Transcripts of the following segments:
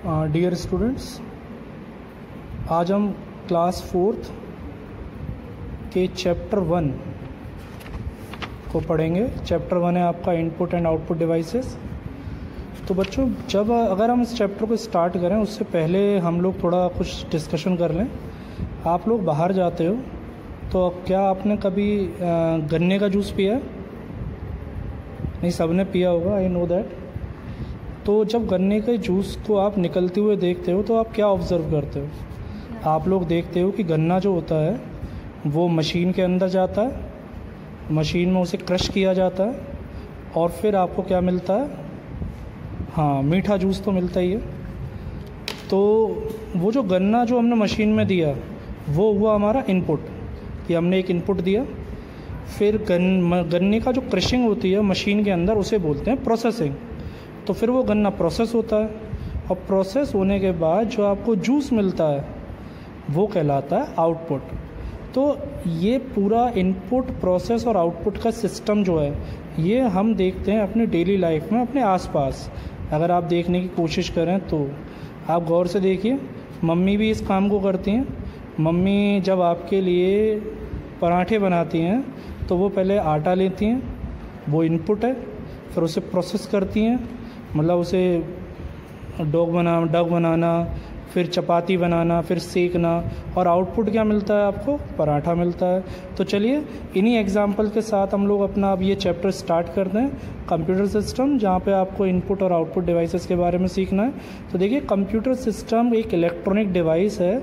Dear students, आज हम class 4th के चैप्टर 1 को पढ़ेंगे। चैप्टर 1 है आपका इनपुट एंड आउटपुट डिवाइसेस। तो बच्चों, अगर हम इस चैप्टर को स्टार्ट करें उससे पहले हम लोग थोड़ा कुछ डिस्कशन कर लें। आप लोग बाहर जाते हो तो क्या आपने कभी गन्ने का जूस पिया? नहीं, सबने पिया होगा, आई नो दैट। तो जब गन्ने के जूस को आप निकलते हुए देखते हो तो आप क्या ऑब्ज़र्व करते हो? आप लोग देखते हो कि गन्ना जो होता है वो मशीन के अंदर जाता है, मशीन में उसे क्रश किया जाता है और फिर आपको क्या मिलता है? हाँ, मीठा जूस तो मिलता ही है। तो वो जो गन्ना जो हमने मशीन में दिया वो हुआ हमारा इनपुट, कि हमने एक इनपुट दिया। फिर गन्ने का जो क्रशिंग होती है मशीन के अंदर उसे बोलते हैं प्रोसेसिंग। तो फिर वो गन्ना प्रोसेस होता है और प्रोसेस होने के बाद जो आपको जूस मिलता है वो कहलाता है आउटपुट। तो ये पूरा इनपुट, प्रोसेस और आउटपुट का सिस्टम जो है ये हम देखते हैं अपनी डेली लाइफ में, अपने आसपास। अगर आप देखने की कोशिश करें तो आप गौर से देखिए, मम्मी भी इस काम को करती हैं। मम्मी जब आपके लिए पराठे बनाती हैं तो वो पहले आटा लेती हैं, वो इनपुट है, फिर उसे प्रोसेस करती हैं, मतलब उसे डो बनाना, फिर चपाती बनाना, फिर सेकना, और आउटपुट क्या मिलता है आपको? पराठा मिलता है। तो चलिए इन्हीं एग्जाम्पल के साथ हम लोग अपना अब ये चैप्टर स्टार्ट करते हैं, कंप्यूटर सिस्टम, जहाँ पे आपको इनपुट और आउटपुट डिवाइसेस के बारे में सीखना है। तो देखिए, कंप्यूटर सिस्टम एक इलेक्ट्रॉनिक डिवाइस है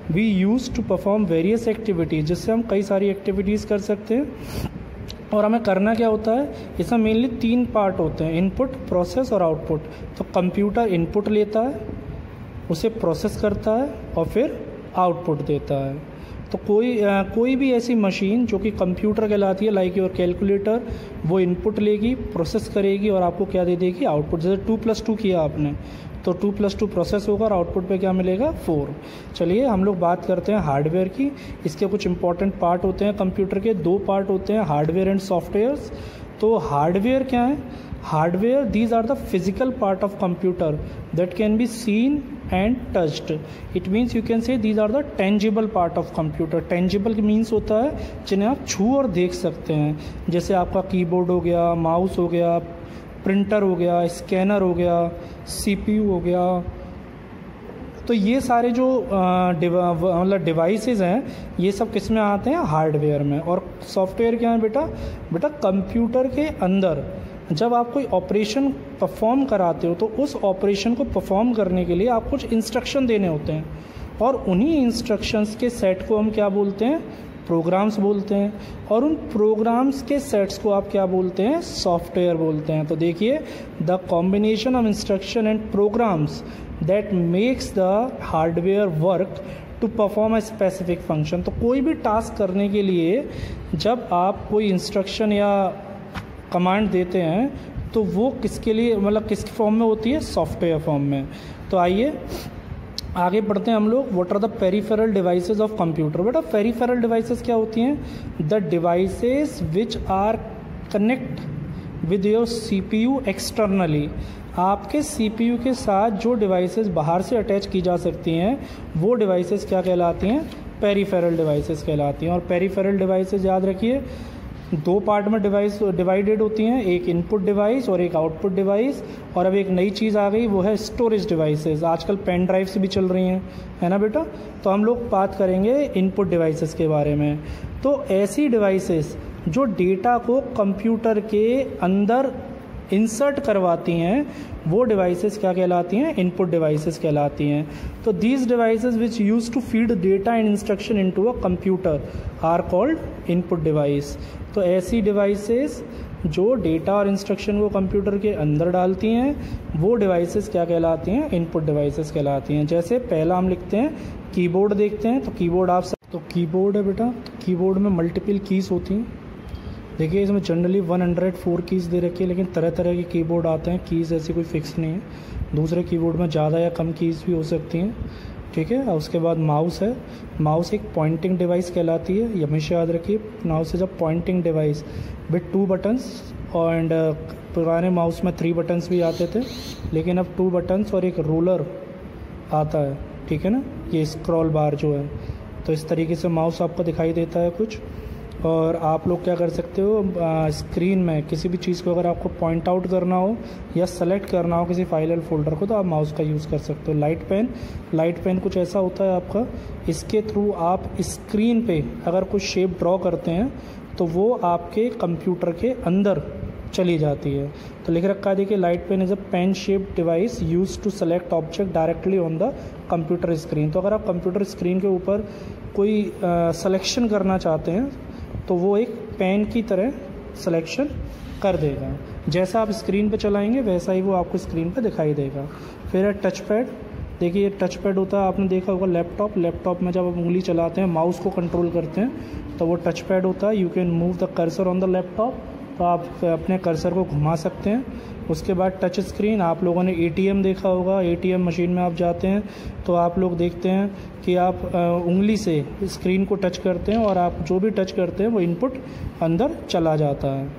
we use to perform various activities, जिससे हम कई सारी एक्टिविटीज़ कर सकते हैं। और हमें करना क्या होता है? इसमें मेनली 3 पार्ट होते हैं, इनपुट, प्रोसेस और आउटपुट। तो कंप्यूटर इनपुट लेता है, उसे प्रोसेस करता है और फिर आउटपुट देता है। तो कोई भी ऐसी मशीन जो कि कंप्यूटर कहलाती है, लाइक योर कैलकुलेटर, वो इनपुट लेगी, प्रोसेस करेगी और आपको क्या दे देगी? आउटपुट। जैसे 2 + 2 किया आपने तो 2 + 2 प्रोसेस होगा और आउटपुट पे क्या मिलेगा? 4। चलिए हम लोग बात करते हैं हार्डवेयर की। इसके कुछ इंपॉर्टेंट पार्ट होते हैं कंप्यूटर के, 2 पार्ट होते हैं, हार्डवेयर एंड सॉफ्टवेयर्स। तो हार्डवेयर क्या है? Hardware, these are the physical part of computer that can be seen and touched. It means you can say these are the tangible part of computer. Tangible means होता है जिन्हें आप छू और देख सकते हैं, जैसे आपका कीबोर्ड हो गया, माउस हो गया, प्रिंटर हो गया, स्कैनर हो गया, CPU हो गया। तो ये सारे जो मतलब डिवाइसेस हैं ये सब किस में आते हैं? हार्डवेयर में। और सॉफ्टवेयर क्या है बेटा कंप्यूटर के अंदर जब आप कोई ऑपरेशन परफॉर्म कराते हो तो उस ऑपरेशन को परफॉर्म करने के लिए आप कुछ इंस्ट्रक्शन देने होते हैं, और उन्हीं इंस्ट्रक्शंस के सेट को हम क्या बोलते हैं? प्रोग्राम्स बोलते हैं। और उन प्रोग्राम्स के सेट्स को आप क्या बोलते हैं? सॉफ्टवेयर बोलते हैं। तो देखिए, the combination of instruction and programs that makes the hardware work to perform a specific function. तो कोई भी टास्क करने के लिए जब आप कोई इंस्ट्रक्शन या कमांड देते हैं तो वो किसके लिए, मतलब किस फॉर्म में होती है? सॉफ्टवेयर फॉर्म में। तो आइए आगे बढ़ते हैं हम लोग। What are the peripheral devices of computer? बेटा पेरिफेरल डिवाइसेस क्या होती हैं? The devices which are connect with your CPU externally. आपके CPU के साथ जो डिवाइसेस बाहर से अटैच की जा सकती हैं वो डिवाइसेस क्या कहलाती हैं? पेरिफेरल डिवाइसेस कहलाती हैं। और पेरिफेरल डिवाइसेस याद रखिए 2 पार्ट में डिवाइडेड होती हैं, एक इनपुट डिवाइस और एक आउटपुट डिवाइस। और अब एक नई चीज़ आ गई, वो है स्टोरेज डिवाइसेस। आजकल पेन ड्राइव्स भी चल रही हैं, है ना बेटा? तो हम लोग बात करेंगे इनपुट डिवाइसेस के बारे में। तो ऐसी डिवाइसेस जो डेटा को कंप्यूटर के अंदर इंसर्ट करवाती हैं वो डिवाइसेस क्या कहलाती हैं? इनपुट डिवाइसेस कहलाती हैं। तो these devices which use to feed data and instruction into a computer are called input device. तो ऐसी डिवाइसेस जो डेटा और इंस्ट्रक्शन को कंप्यूटर के अंदर डालती हैं वो डिवाइसेस क्या कहलाती हैं? इनपुट डिवाइसेस कहलाती हैं। जैसे पहला हम लिखते हैं कीबोर्ड, देखते हैं। तो कीबोर्ड है बेटा, कीबोर्ड में मल्टीपल कीज़ होती हैं। देखिए इसमें जनरली 104 कीज़ दे रखी है, लेकिन तरह तरह के कीबोर्ड आते हैं, कीज़ ऐसी कोई फिक्स नहीं है। दूसरे कीबोर्ड में ज़्यादा या कम कीज़ भी हो सकती हैं, ठीक है। और उसके बाद माउस है। माउस एक पॉइंटिंग डिवाइस कहलाती है, ये हमेशा याद रखिए। Mouse is a pointing device with 2 buttons. And पुराने माउस में 3 बटन्स भी आते थे, लेकिन अब 2 बटन्स और एक रूलर आता है, ठीक है ना, ये स्क्रॉल बार जो है। तो इस तरीके से माउस आपको दिखाई देता है कुछ। और आप लोग क्या कर सकते हो, स्क्रीन में किसी भी चीज़ को अगर आपको पॉइंट आउट करना हो या सेलेक्ट करना हो किसी फाइल या फोल्डर को, तो आप माउस का यूज़ कर सकते हो। लाइट पेन कुछ ऐसा होता है आपका, इसके थ्रू आप स्क्रीन पे अगर कुछ शेप ड्रॉ करते हैं तो वो आपके कंप्यूटर के अंदर चली जाती है। तो लिख रखा है देखिए, light pen is a pen shaped device use to select object directly on the computer screen. तो अगर आप कंप्यूटर स्क्रीन के ऊपर कोई सिलेक्शन करना चाहते हैं तो वो एक पेन की तरह सिलेक्शन कर देगा। जैसा आप स्क्रीन पे चलाएंगे वैसा ही वो आपको स्क्रीन पे दिखाई देगा। फिर है टच पैड। देखिए ये टच पैड होता है, आपने देखा होगा लैपटॉप में जब आप उंगली चलाते हैं, माउस को कंट्रोल करते हैं, तो वो टच पैड होता है। You can move the cursor on the laptop, तो आप अपने कर्सर को घुमा सकते हैं। उसके बाद टच स्क्रीन, आप लोगों ने ATM देखा होगा, ATM मशीन में आप जाते हैं तो आप लोग देखते हैं कि आप उंगली से स्क्रीन को टच करते हैं और आप जो भी टच करते हैं वो इनपुट अंदर चला जाता है।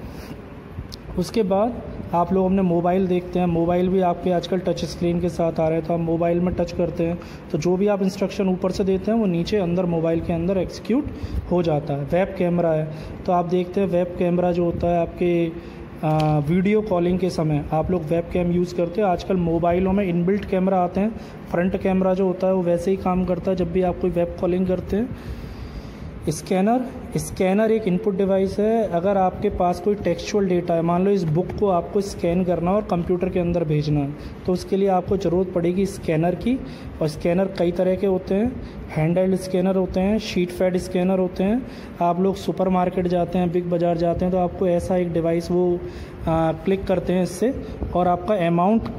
उसके बाद आप लोग अपने मोबाइल देखते हैं, मोबाइल भी आपके आजकल टच स्क्रीन के साथ आ रहे हैं, तो आप मोबाइल में टच करते हैं तो जो भी आप इंस्ट्रक्शन ऊपर से देते हैं वो नीचे अंदर मोबाइल के अंदर एग्जीक्यूट हो जाता है। वेब कैमरा है, तो आप देखते हैं वेब कैमरा जो होता है आपके वीडियो कॉलिंग के समय आप लोग वेब कैम यूज़ करते हैं। आजकल मोबाइलों में इनबिल्ट कैमरा आते हैं, फ्रंट कैमरा जो होता है वो वैसे ही काम करता है जब भी आप कोई वेब कॉलिंग करते हैं। स्कैनर एक इनपुट डिवाइस है। अगर आपके पास कोई टेक्सचुअल डेटा है, मान लो इस बुक को आपको स्कैन करना और कंप्यूटर के अंदर भेजना है, तो उसके लिए आपको ज़रूरत पड़ेगी स्कैनर की। और स्कैनर कई तरह के होते हैं, हैंडहेल्ड स्कैनर होते हैं, शीट फैड स्कैनर होते हैं। आप लोग सुपरमार्केट जाते हैं, बिग बाज़ार जाते हैं, तो आपको ऐसा एक डिवाइस वो क्लिक करते हैं इससे, और आपका अमाउंट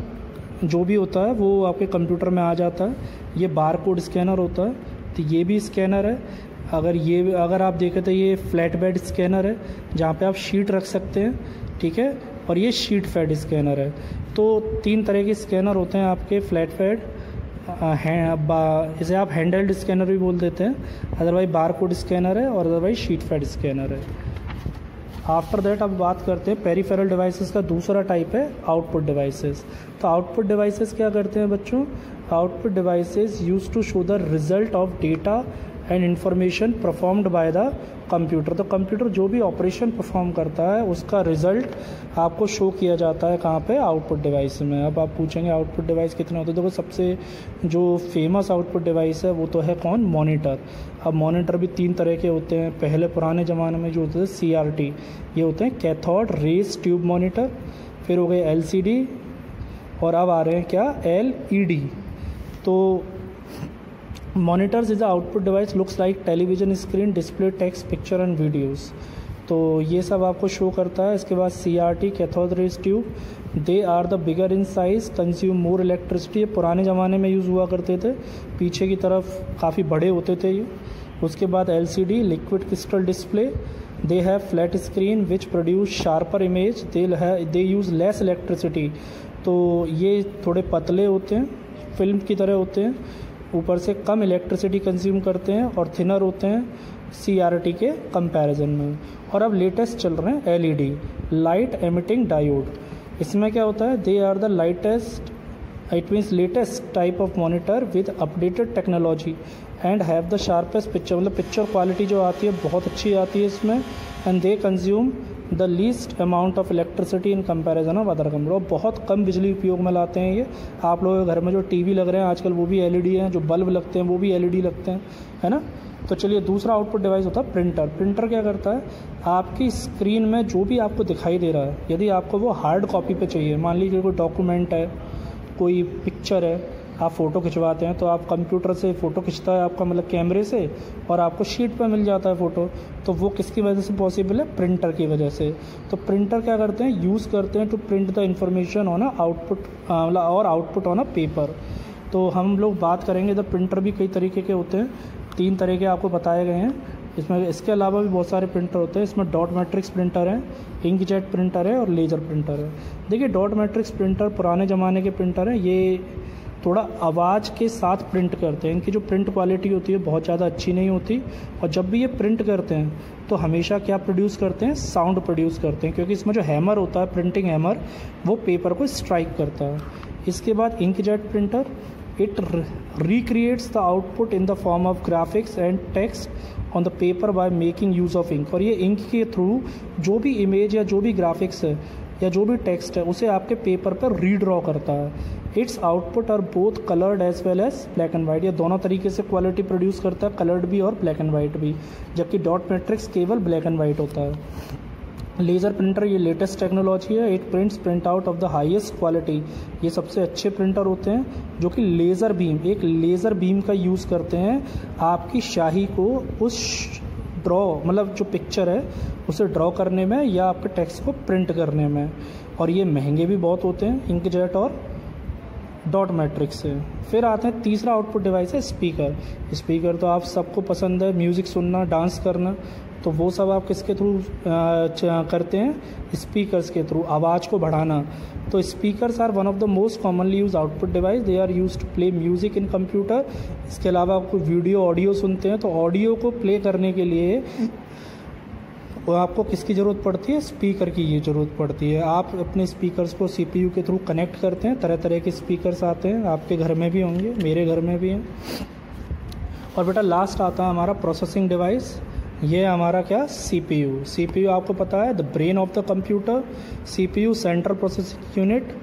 जो भी होता है वो आपके कंप्यूटर में आ जाता है। ये बारकोड स्कैनर होता है, तो ये भी स्कैनर है। अगर आप देखें तो ये फ्लैट बेड स्कैनर है जहाँ पे आप शीट रख सकते हैं, ठीक है। और ये शीट फैड स्कैनर है। तो 3 तरह के स्कैनर होते हैं आपके, फ्लैट बेड, इसे आप हैंडहेल्ड स्कैनर भी बोल देते हैं, अदरवाइज बारकोड स्कैनर है, और अदरवाइज शीट फैड स्कैनर है। आफ्टर दैट अब बात करते हैं पेरिफेरल डिवाइसेस का दूसरा टाइप है आउटपुट डिवाइसेस। तो आउटपुट डिवाइसेस क्या करते हैं बच्चों, output devices use to show the result of data and information performed by the computer. तो कंप्यूटर जो भी ऑपरेशन परफॉर्म करता है उसका रिजल्ट आपको शो किया जाता है कहाँ पे, आउटपुट डिवाइस में। अब आप पूछेंगे आउटपुट डिवाइस कितने होते हैं, देखो सबसे जो फेमस आउटपुट डिवाइस है वो तो है कौन, मॉनिटर। अब मॉनिटर भी 3 तरह के होते हैं। पहले पुराने ज़माने में जो होते थे CRT, ये होते हैं कैथोड रेज ट्यूब मॉनिटर। फिर हो गए LCD, और अब आ रहे हैं क्या, LED। तो monitors is the output device looks like television screen display text picture and videos। तो ये सब आपको शो करता है। इसके बाद CRT cathode rays tube, they are the bigger in size, consume more electricity. पुराने ज़माने में यूज़ हुआ करते थे, पीछे की तरफ काफ़ी बड़े होते थे ये। उसके बाद LCD liquid crystal display, they have flat screen which produce sharper image, they use less electricity. तो ये थोड़े पतले होते हैं, फिल्म की तरह होते हैं, ऊपर से कम इलेक्ट्रिसिटी कंज्यूम करते हैं और थिनर होते हैं CRT के कंपैरिजन में। और अब लेटेस्ट चल रहे हैं LED, लाइट एमिटिंग डायोड। इसमें क्या होता है, they are the lightest, it means latest type of monitor with updated technology and have the sharpest picture. मतलब पिक्चर क्वालिटी जो आती है बहुत अच्छी आती है इसमें। And they consume the least amount of electricity in comparison of other computer. बहुत कम बिजली उपयोग में लाते हैं ये। आप लोगों के घर में जो TV लग रहे हैं आजकल वो भी LED हैं, जो बल्ब लगते हैं वो भी LED लगते हैं, है ना। तो चलिए दूसरा आउटपुट डिवाइस होता है प्रिंटर। प्रिंटर क्या करता है, आपकी स्क्रीन में जो भी आपको दिखाई दे रहा है, यदि आपको वो हार्ड कॉपी पे चाहिए, मान लीजिए कोई डॉक्यूमेंट है, कोई पिक्चर है, आप फ़ोटो खिंचवाते हैं तो आप कंप्यूटर से फ़ोटो खिंचता है आपका, मतलब कैमरे से, और आपको शीट पर मिल जाता है फ़ोटो। तो वो किसकी वजह से पॉसिबल है, प्रिंटर की वजह से। तो प्रिंटर क्या करते हैं, यूज़ करते हैं to print the information on a output और आउटपुट ऑन अ पेपर। तो हम लोग बात करेंगे, तो प्रिंटर भी कई तरीके के होते हैं, 3 तरह के आपको बताए गए हैं इसमें। इसके अलावा भी बहुत सारे प्रिंटर होते हैं। इसमें डॉट मैट्रिक्स प्रिंटर है, इंकजेट प्रिंटर है और लेज़र प्रिंटर है। देखिए डॉट मैट्रिक्स प्रिंटर पुराने ज़माने के प्रिंटर हैं, ये थोड़ा आवाज़ के साथ प्रिंट करते हैं। इनकी जो प्रिंट क्वालिटी होती है बहुत ज़्यादा अच्छी नहीं होती, और जब भी ये प्रिंट करते हैं तो हमेशा क्या प्रोड्यूस करते हैं, साउंड प्रोड्यूस करते हैं, क्योंकि इसमें जो हैमर होता है, प्रिंटिंग हैमर, वो पेपर को स्ट्राइक करता है। इसके बाद inkjet printer. It recreates the output in the form of graphics and text on the paper by making use of ink. और ये इंक के थ्रू जो भी इमेज या जो भी ग्राफिक्स है या जो भी टेक्स्ट है उसे आपके पेपर पर रीड्रॉ करता है। Its output are both coloured as well as black and white. ये दोनों तरीके से क्वालिटी प्रोड्यूस करता है, कलर्ड भी और ब्लैक एंड वाइट भी, जबकि डॉट मैट्रिक्स केवल ब्लैक एंड वाइट होता है। लेज़र प्रिंटर ये लेटेस्ट टेक्नोलॉजी है। It prints print out of the highest quality. ये सबसे अच्छे प्रिंटर होते हैं जो कि लेज़र बीम, एक लेज़र बीम का यूज़ करते हैं आपकी शाही को उस ड्रॉ मतलब जो पिक्चर है उसे ड्रॉ करने में या आपके टेक्स्ट को प्रिंट करने में। और ये महंगे भी बहुत होते हैं, इंकजेट और डॉट मैट्रिक्स से। फिर आते हैं तीसरा आउटपुट डिवाइस है स्पीकर। स्पीकर तो आप सबको पसंद है, म्यूज़िक सुनना, डांस करना, तो वो सब आप किसके थ्रू करते हैं? स्पीकर्स के थ्रू, आवाज़ को बढ़ाना। तो speakers are one of the most commonly use output device. They are use to play music in computer. इसके अलावा आप कोई वीडियो ऑडियो सुनते हैं तो ऑडियो को प्ले करने के लिए वो आपको किसकी ज़रूरत पड़ती है? स्पीकर की ये ज़रूरत पड़ती है। आप अपने स्पीकर्स को CPU के थ्रू कनेक्ट करते हैं। तरह तरह के स्पीकर्स आते हैं, आपके घर में भी होंगे, मेरे घर में भी हैं। और बेटा लास्ट आता है हमारा प्रोसेसिंग डिवाइस। ये हमारा क्या? CPU। CPU आपको पता है the brain of the computer. CPU central processing unit,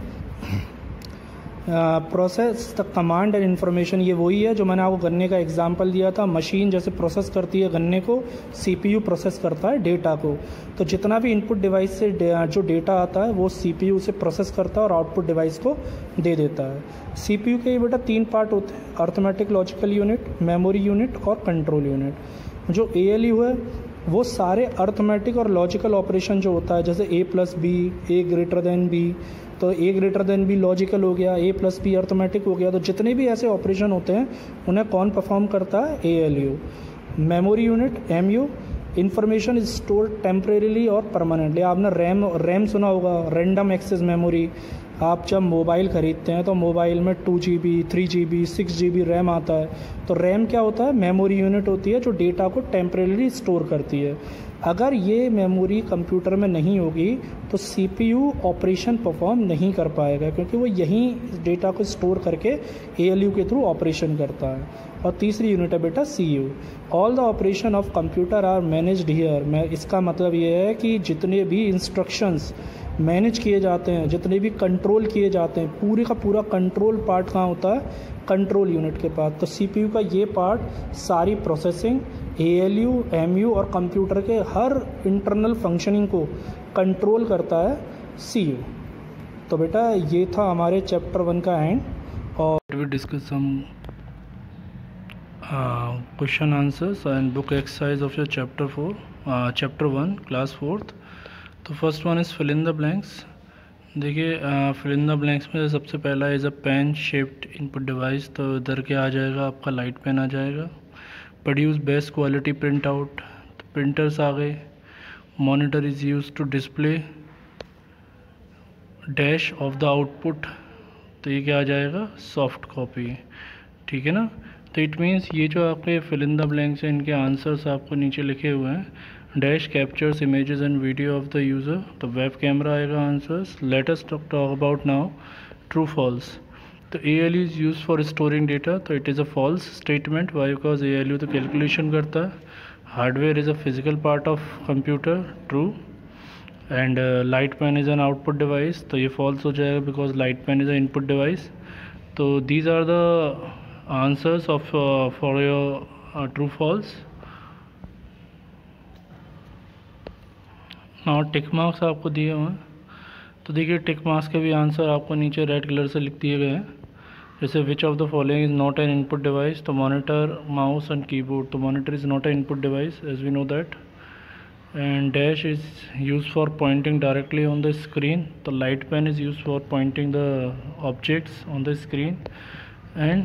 process the command and information. ये वही है जो मैंने आपको गन्ने का एग्जांपल दिया था। मशीन जैसे प्रोसेस करती है गन्ने को, CPU प्रोसेस करता है डेटा को। तो जितना भी इनपुट डिवाइस से जो डेटा आता है वो CPU से प्रोसेस करता है और आउटपुट डिवाइस को दे देता है। CPU के बेटा 3 पार्ट होते हैं, arithmetic logical unit, memory unit और कंट्रोल यूनिट। जो ALU है वो सारे अर्थमेटिक और लॉजिकल ऑपरेशन जो होता है, जैसे A+B, A greater than B, तो A greater than B logical हो गया, A+B अर्थमेटिक हो गया। तो जितने भी ऐसे ऑपरेशन होते हैं उन्हें कौन परफॉर्म करता है? ALU। Memory unit MU, information is stored temporarily और परमानेंटली। आपने रैम सुना होगा, रैंडम एक्सेस मेमोरी। आप जब मोबाइल ख़रीदते हैं तो मोबाइल में 2GB, 3GB, 6GB रैम आता है। तो रैम क्या होता है? मेमोरी यूनिट होती है जो डेटा को टेम्परेरीली स्टोर करती है। अगर ये मेमोरी कंप्यूटर में नहीं होगी तो CPU ऑपरेशन परफॉर्म नहीं कर पाएगा, क्योंकि वो यहीं डेटा को स्टोर करके ALU के थ्रू ऑपरेशन करता है। और तीसरी यूनिट है बेटा CU। All the operation of computer are managed here. इसका मतलब ये है कि जितने भी इंस्ट्रक्शंस मैनेज किए जाते हैं, जितने भी कंट्रोल किए जाते हैं, पूरे का पूरा कंट्रोल पार्ट कहाँ होता है? कंट्रोल यूनिट के पास। तो CPU का ये पार्ट सारी प्रोसेसिंग, ALU, MU और कंप्यूटर के हर इंटरनल फंक्शनिंग को कंट्रोल करता है CU। तो बेटा ये था हमारे चैप्टर 1 का एंड। और we discuss some question answers and book exercise of your chapter 1 class 4th। तो first one is fill in the blanks. देखिए फिल इन द ब्लैंक्स में सबसे पहला is a pen shaped input device. तो इधर क्या आ जाएगा? आपका लाइट पेन आ जाएगा। Produce best quality print out, तो प्रिंटर्स आ गए। Monitor is use to display dash of the output, तो ये क्या आ जाएगा? Soft copy. ठीक है ना? तो इट मीन्स ये जो आपके फिल इन द ब्लैंक्स हैं इनके आंसर्स आपको नीचे लिखे हुए हैं। Dash captures images and video of the user, तो वेब कैमरा आएगा answers. Let us talk about now true false. तो ALU is use for storing data, तो it is a false statement. Why? Because ALU तो calculation करता है। Hardware is a physical part of computer, true. And light pen is an output device, तो ये false हो जाएगा because light pen is a input device. तो these are the answers of for your true false. और tick marks आपको दिए हुए हैं, तो देखिए टिक मार्क्स के भी आंसर आपको नीचे रेड कलर से लिख दिए गए हैं। जैसे which of the following is not an input device, तो मॉनिटर, माउस एंड कीबोर्ड। तो monitor is not an input device as we know that. And dash is use for pointing directly on the screen, तो light pen is use for pointing the objects on the screen. And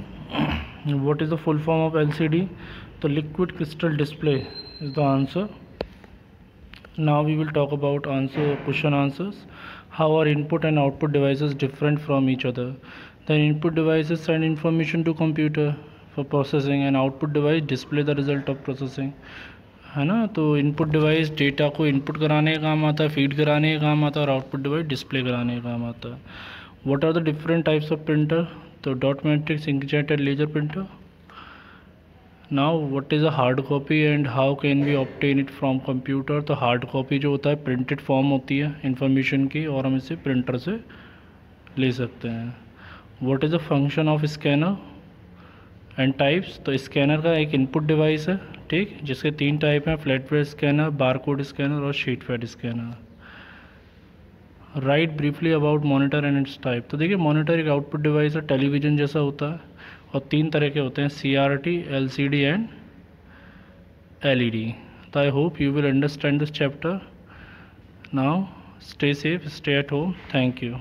what is the full form of LCD? तो liquid crystal display is the answer. Now we will talk about question answers. How are input and output devices different from each other? The input devices send information to computer for processing and output device display the result of processing, है ना? तो input device data को input कराने का काम आता है, feed कराने का काम आता है, और आउटपुट डिवाइस डिस्प्ले कराने का काम आता है। What are the different types of printer? तो dot matrix, inkjet and laser printer. Now what is a hard copy and how can we obtain it from computer. तो हार्ड कॉपी जो होता है प्रिंटेड फॉर्म होती है information की, और हम इसे प्रिंटर से ले सकते हैं। What is the function of scanner and types. तो स्कैनर का एक इनपुट डिवाइस है, ठीक, जिसके 3 टाइप हैं, flat bed scanner, barcode scanner और sheet fed scanner. Write briefly about monitor and its type. तो देखिए मॉनिटर एक आउटपुट डिवाइस है, टेलीविज़न जैसा होता है, और 3 तरह के होते हैं, CRT, LCD एंड LED। तो I hope you will understand this chapter. Now stay safe, stay at home, thank you.